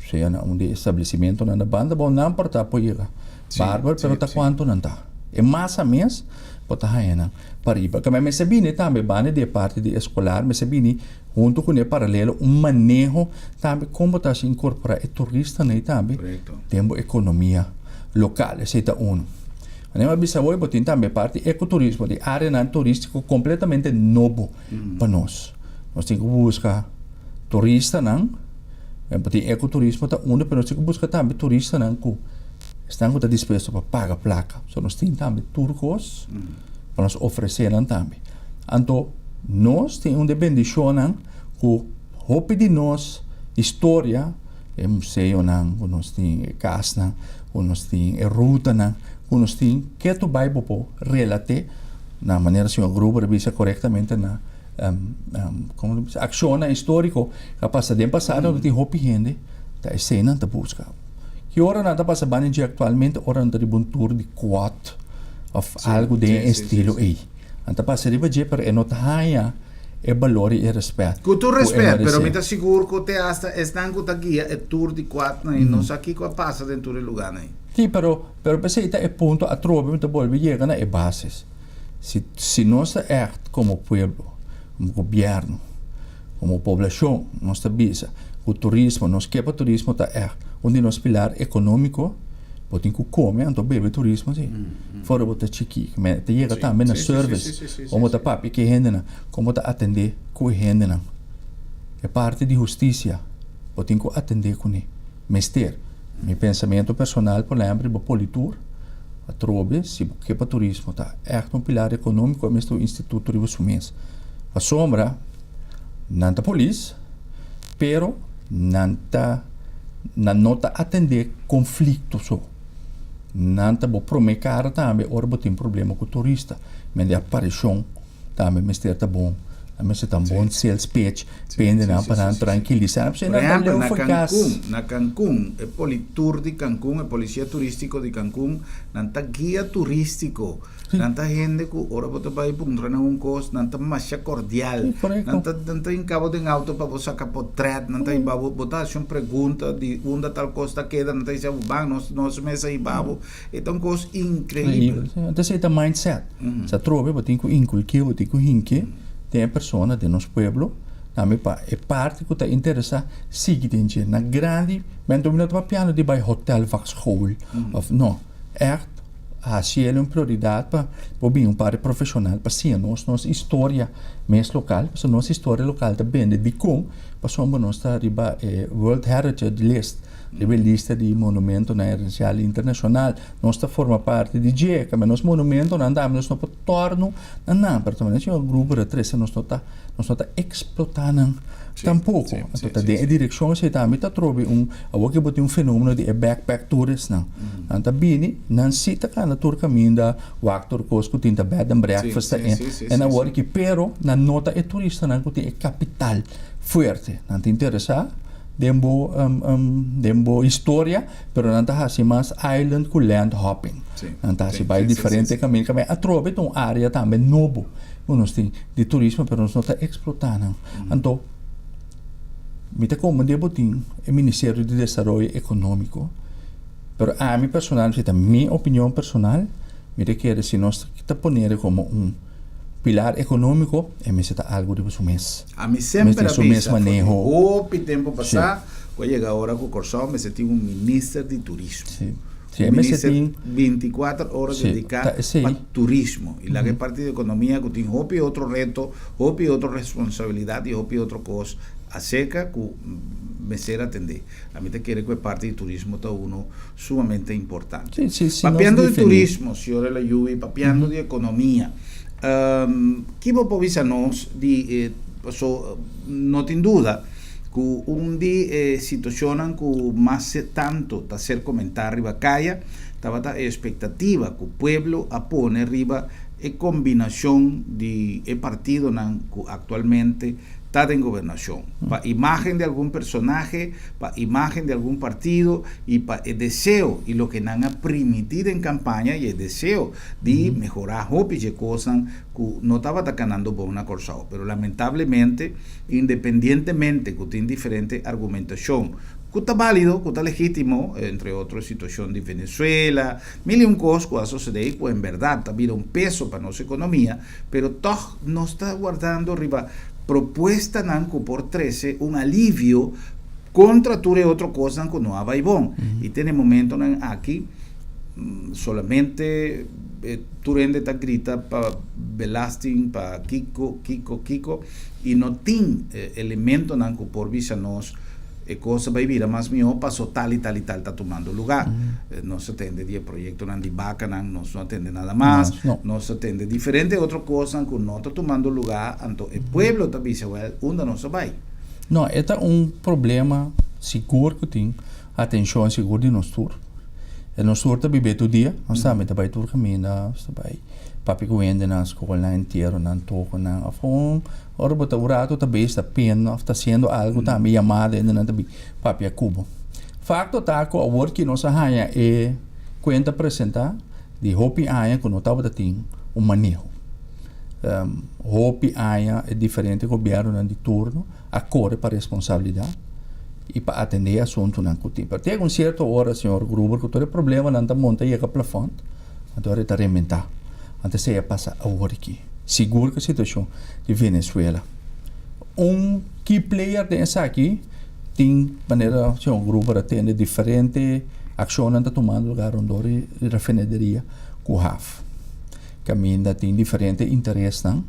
se é estabelecimento na banda boa, não importa apoiar Barber, pero tá quanto não tá. É massa mesmo, pode estar Pariba. Como eu me sabia também, bane de parte de escolar, me sabia junto com o paralelo, manejo também como está se incorporar o turista também, temos economia local, esse é um. Mas bisavoi botin também parte ecoturismo, de área turística completamente novo para nós. Nós temos que buscar turista não, botin ecoturismo tá mas nós temos que buscar também turista não que estão dispostos para pagar placa. So nós temos também turcos para nos oferecer também. Então nós temos uma bendição que hope de nós história é museu nós temos casa nós temos ruta nós temos que tu vai para relate na maneira que o grupo revisa corretamente na como ação histórica capaz de passado de hope gente da cena da busca que hora nada passa bem atualmente hora de um tour de quad of algo de estilo aí então passa de budget para enotar e valori e respeito. Com tu respeito, pero me está seguro que te hasta están com a guia e tour de quatro e não aqui que passa dentro do lugar aí. Sim, pero pensei que é ponto a trobe me volve chega na bases. Se nós é como povo, como governo, como população, nós está bisa, o turismo, nós quer para turismo tá onde nós pilar econômico pode que come, então bebe turismo sim. Fora botar chiqui, mas te chega também na service, como tá papi que rende como tá atender com rende é parte de justiça, pode que atender com ele. Mester, meu pensamento personal, por exemplo, para politur, a trobe, se que para turismo tá um pilar econômico, mas o Instituto de Recursos. A sombra, não tá polícia, pero não tá atender conflitos só. Não tá bom prometer também, ora tem problema com o turista, mas de aparição também mas tá bom, mas tá bom sales pitch, pende na para tranquilizar, por exemplo, na Cancún, o Politur de Cancún, o Policía Turístico de Cancún, nanta guia turístico, nanta gente que ora bota vai para um costo, nanta mais cordial, nanta em cabo de auto para você sacar portrait, nanta em babo botar uma pergunta de onde tal costa queda, nanta dizer bang nós mesa aí babo, então coisa incrível. Então esse é o mindset. Se trove, botem com inculque, botem com hinque, tem a pessoa de nosso pueblo, também é parte que está interessada, sigue dentro na grande, mas dominado para piano de vai hotel, vaxhole, não, se é uma prioridade para um par profissional, para ser nossa história mais local, para nossa história local também de como, para somos nossa riba World Heritage List lista de monumento na herencial internacional. Nós forma parte de GECA, mas nos monumento não andamos no torno, não, perto o grupo de três nós não está explotando tampouco. Então, a direção se também está trove agora que botou fenômeno de backpack tourist não. Anta bini, não cita cá na tour caminho da actor cosco tinta bed and breakfast e agora que pero na nota é turista não que é capital forte, não te interessa? Dembo história, pero não está assim mais island com land hopping. Não está assim vai diferente caminho que a trove uma área também novo. Nós tem de turismo, pero nós não está explotando. Então me te como de botin o Ministério de Desenvolvimento Econômico, pero a mim personalmente, a minha opinião personal, me te quer se nós está poner como pilar econômico, é me está algo de su mês. A mim sempre avisa, o tempo passar, quando chega a hora que o Corsão, me senti ministro de turismo. Sí, ministro 24 horas dedicadas para turismo. E lá que parte de economia que tem hopi outro reto, hopi outra responsabilidade e hopi outra coisa acerca que me ser atender. A mim te quer que parte de turismo está uno sumamente importante. Papiando de turismo, senhora Layubi, papiando de economia. Que vou poder nós de não tem dúvida que de situação que mais tanto está ser comentar riba caia estava a expectativa que o pueblo apone riba e combinação de partido que actualmente está en gobernación, para imagen de algún personaje, para imagen de algún partido y para el deseo y lo que han permitido en campaña y el deseo de mejorar hobbies y cosas que no estaba ganando por una cosa, pero lamentablemente, independientemente que tiene diferente argumentación, que está válido, que está legítimo, entre otras situaciones de Venezuela, mil y un cosas que suceder, que en verdad está habido un peso para nuestra economía, pero todo no está guardando arriba propuesta nanco por 13 un alivio contra ture otra cosa que no va y bon. Y tiene momento aquí solamente turende ta grita para belasting para Kiko y no tiene elemento nanco por visanos cosa va a vivir más mío pasó tal y tal está tomando lugar. No se atiende de proyecto de vaca, no se atiende nada más, no se atiende diferente otra cosa que no está tomando lugar, entonces el pueblo también se va, uno no se va. No, este es problema seguro que tem atenção seguro de nós tour. E nós tour vive todo dia, nós estamos também tour caminho, também papi que vende na escola inteiro, na toco, na afon, ora bota o rato também está pena, está sendo algo também chamado ainda não também papi a cubo. Facto tá que o work que nós arranha é conta apresentar de hopi aia que não estava tendo manejo. Hopi aia é diferente do governo de turno, acorre para responsabilidade e para atender assunto não cuti. Pero tem certa hora, senhor Gruber, que todo problema não está monta e a plafond, então está reinventar. Antes se passa a hora aqui. Seguro que a situação de Venezuela. Key player dessa aqui tem maneira, se um grupo atende diferente ações está tomando lugar onde a refinaria com HAF. Caminha tem diferente interesse, não?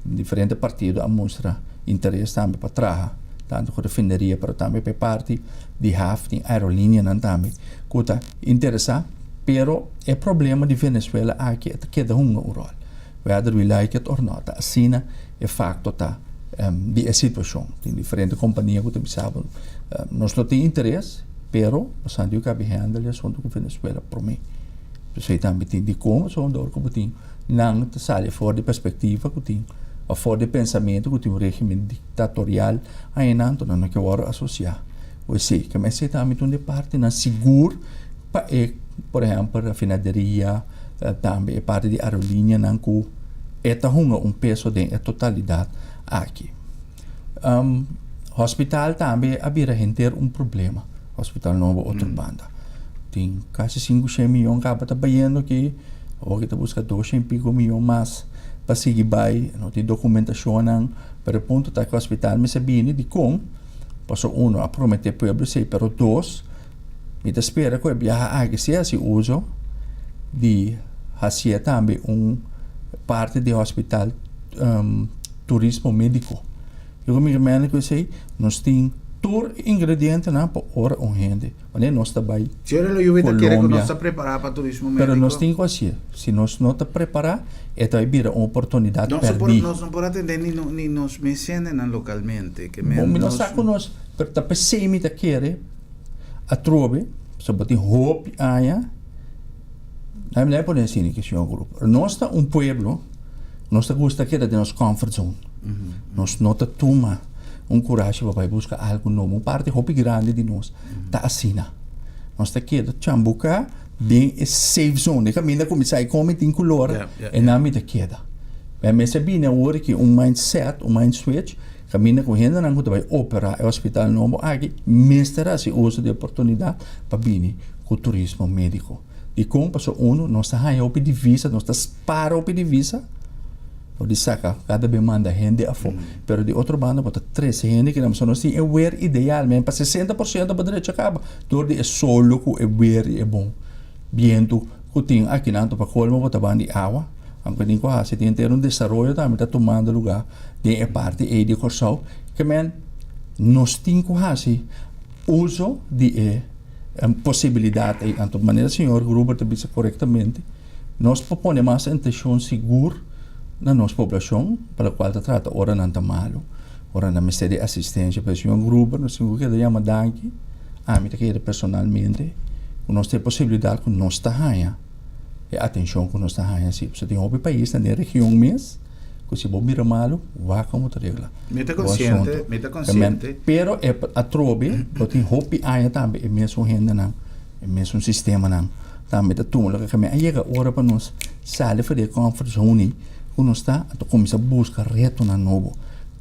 Diferente partido a mostrar interesse também para trás, tanto com a refinaria, mas também para parte de HAF, tem aerolínea também, que está interessado. Pero o problema de Venezuela aqui é que dá rol. Whether we like it or not, assim é facto tá de a situação. Tem diferentes companhias que sabem, nós não temos interesse, pero nós temos que handle o assunto com Venezuela por mim. Você também tem de como são dor que tem não sai fora de perspectiva que tem, ou fora de pensamento que tem um regime ditatorial, aí não que agora associar. Ou seja, que mas também tem de parte na seguro para por exemplo, a refinaria, também parte de aerolínea, não que está peso de totalidade aqui. Hospital também havia ter problema. Hospital Novo, outra banda. Tem quase 500 milhões que está trabalhando que hoje está buscando 200 milhões mais para seguir bem, não tem documentação, não. Pero o ponto é que o hospital me sabia de como, passou a prometer para o pueblo, pero dois, me espera que viaja a se esse uso de fazer também parte do hospital turismo médico. Eu me lembro que sei nós temos tur ingrediente na pa ora on gente. Wanneer nós trabalha Si ahora lo lluvia quiere que Colombia. nos está preparada para turismo médico. pero nós tem que assim, se nós não te preparar, é vai vir uma oportunidade no se por, perdida. no por atender ni nos mencionan localmente. Que Bom, nós saco nós, per ta pesemi ta querer a trove, sobre hope aya. Não é por assim que se grupo. Nós tá pueblo, nós tá gosta que de nos comfort zone. Nós não tá toma coragem para buscar algo novo. Parte hope grande de nós tá assina. Nós tá aqui da chambuca bem é safe zone. Que caminha começar a comer tem color e na me da queda. Mas se bem hora que mindset, mind switch, caminha com gente não vai operar o hospital novo aqui, mestra se usa de oportunidade para vir com turismo médico. E como passou nós está aí op de visa, nós está para op de visa. O de saca, cada vez manda gente a fora. Pero de outro banda, bota 13 gente que nós temos aware idealmente para 60% para direito acaba. Door de é solo com aware é bom. Viento, que tem aqui nanto para colmo, bota banda de água. Ang pwedeng ko ha, se tinitero desarrollo também está tomando lugar de parte e de Corsau, que men, nos tinco ha, se uso de possibilidade, e de maneira senhor Gruber te bisa corretamente, nós propone mais intenção segura na nossa população, para a qual se trata, ora não está malo, ora não me de assistência para o senhor Gruber, nós temos que dar uma danke, a mim que personalmente, nós temos possibilidade que nós está aí, e atenção que nós está aí, se você tem um país na região mesmo, que se bom mira malo, vai como te regla. Meta consciente. Pero a trobe, eu tenho hope aí também, é mesmo renda não, é mesmo sistema não. Também tá tudo, que me aí a hora para nós sair para a comfort zone, que nós está, a começar a buscar reto na novo,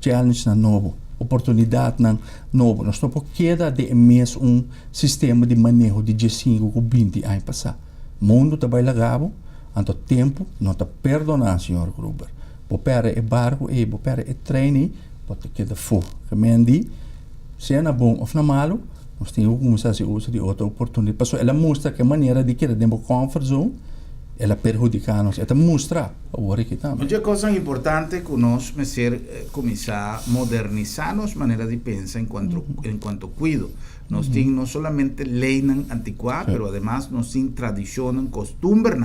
challenge na novo, oportunidade na novo. Nós estamos queda de mesmo sistema de manejo de 15 ou 20 anos passar. Mundo está bem lagado, anto tempo não está perdonar, senhor Gruber. Bopera é barco e bopera é treine, pode queda fo. Remendi, se é na bom ou na malo, nós temos que começar a usar de outra oportunidade. Passou, ela mostra que a maneira de que ela dentro comfort zone, ela perjudica nos. Ela mostra a hora que está. Uma coisa importante que nós começar a modernizar nossa maneira de pensar enquanto cuido. Nós temos não somente lei antiquada, pero además nós temos tradição, costumbre,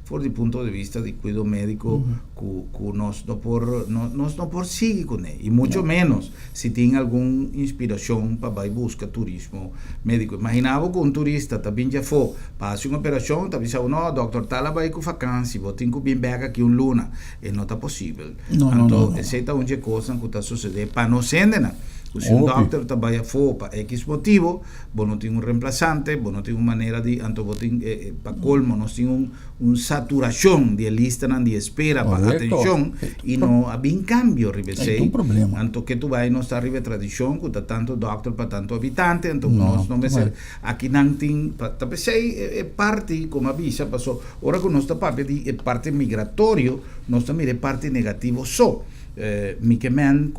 por do ponto de vista de cuidado médico, que nós não por seguir com ele. E muito menos se tem alguma inspiração para ir buscar turismo médico. Imaginava que turista também já foi, passa uma operação, está dizendo, não, doutor, tá lá vai com vacância, vou ter que vir back aqui luna. E não está possível. Então, essa é uma coisa que está sucedendo para nós, se um doctor trabalha fora para X motivo, você não tem reemplazante, você não tem uma maneira de, para colmo, nós temos uma saturação de lista de espera para atenção e não há bem cambio, é um problema. Então que tu vai não está a tradição, que está tanto doctor para tanto habitante, então nós não vai ser, aqui não tem, talvez é parte, como avisa, passou, ora que nós está parte é parte migratório, nós também é parte negativo só. Miquemen,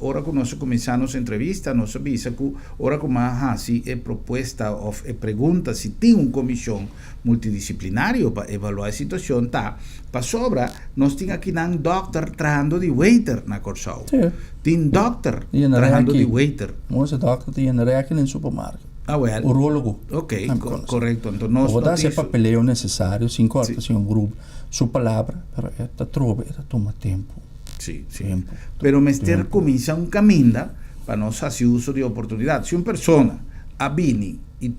ora que nós começamos a entrevista, nós avisa que ora que mais se é proposta ou é pergunta se tem uma comissão multidisciplinária para avaliar a situação, tá? Para sobra, nós temos aqui um doctor trabalhando de waiter na Corsau. Tem doctor trabalhando de waiter. Nosso doctor tem aqui no supermercado. Well. Urologo. Ok, correto. Então, nós não temos papeleo necessário, sem corta, sem grupo. Sua palavra, pero esta trova, esta toma tempo. Sim. Pero Mester comienza un camino para nós fazer uso de oportunidade. Se uma pessoa abine e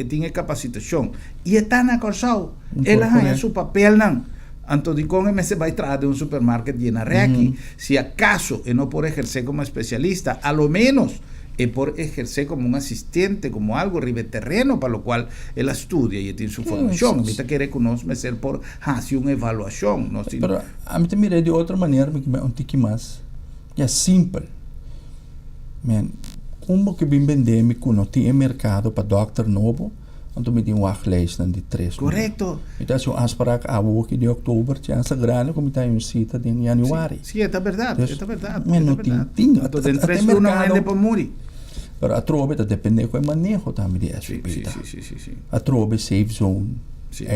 tem capacitação e está na Corsau, ela ganha seu papel não. Então, de como você vai trazer de um supermercado de aqui, se acaso não por exercer como especialista, a lo menos é por exercer como um assistente, como algo ribe terreno, para o qual ela estudia e tem sua formação. A gente quer que nós ser por fazer uma avaliação. Mas a mim mira de outra maneira, um tique mais. É simples. Como que bem vender que não tem mercado para doctor novo, então me tem um wachtlijst de 3. Correto. Então, se eu afspraak aqui de outubro, tinha sagrado, como está em cita de januário. Sim, é verdade. É verdade. Mas não tem. Então, tem 3 por 1 vende para morir. Pero a trove depende do manejo também de SPP. Sim. A trove safe zone,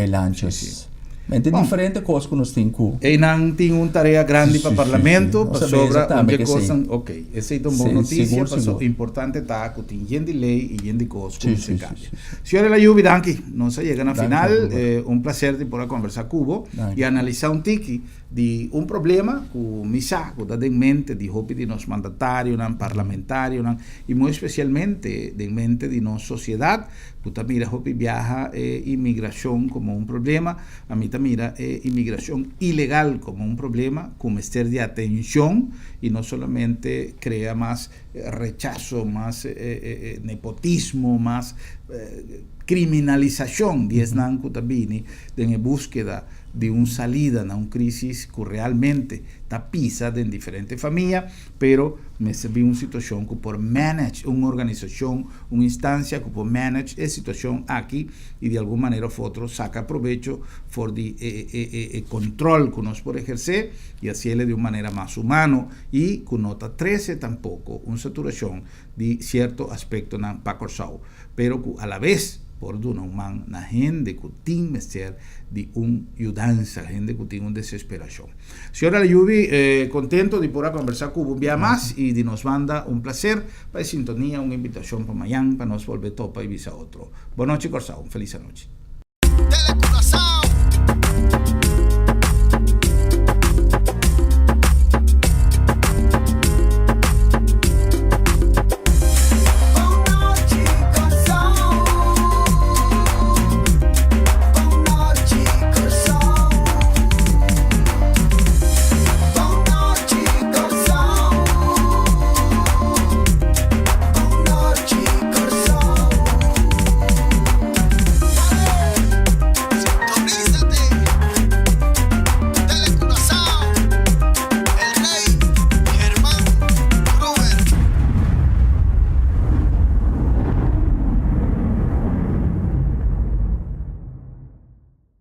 lanches, Mente diferente coisa que nós temos. E não tem uma tarefa grande Sim, para o sim, parlamento, sim. para Nós sobre sabemos onde que coisa. sim. Ok, essa é uma boa Sim, notícia, seguro, mas seguro. o importante está que tem gente de lei e gente de coisa Sim, como se sim, cambia. sim, sim. Senhora Layubi, danke. Nós chegamos na Danke, final. Gruber. Um prazer de poder conversar com você Danke. e analisar um tique de um problema que o MISA, que está em mente de hopi de nos mandatários, parlamentários, e muito especialmente em mente de nossa sociedade, que está mira hopi viaja imigração como um problema, a mim está mira imigração ilegal como um problema, como estar de atenção e não solamente crea mais rechazo, más nepotismo, más criminalización de Esnan Kutabini en búsqueda de una salida a una crisis que realmente está pisada en diferentes familias, pero me vi una situación que por manage una organización, una instancia que por manage esa situación aquí y de alguna manera otro saca provecho por el control que nos puede ejercer y hacerle de una manera más humano y que nota 13 tampoco una saturación de cierto aspecto en Pacorsau, pero que a la vez por una humana na gente que tiene ser de ayudanza, gente que tiene una desesperación. Señora Layubi, contento de poder conversar con un día más y de nos manda un placer para sintonía, una invitación para mañana, para nos volver topa y visa otro. Buenas noches, Corsau, feliz noche.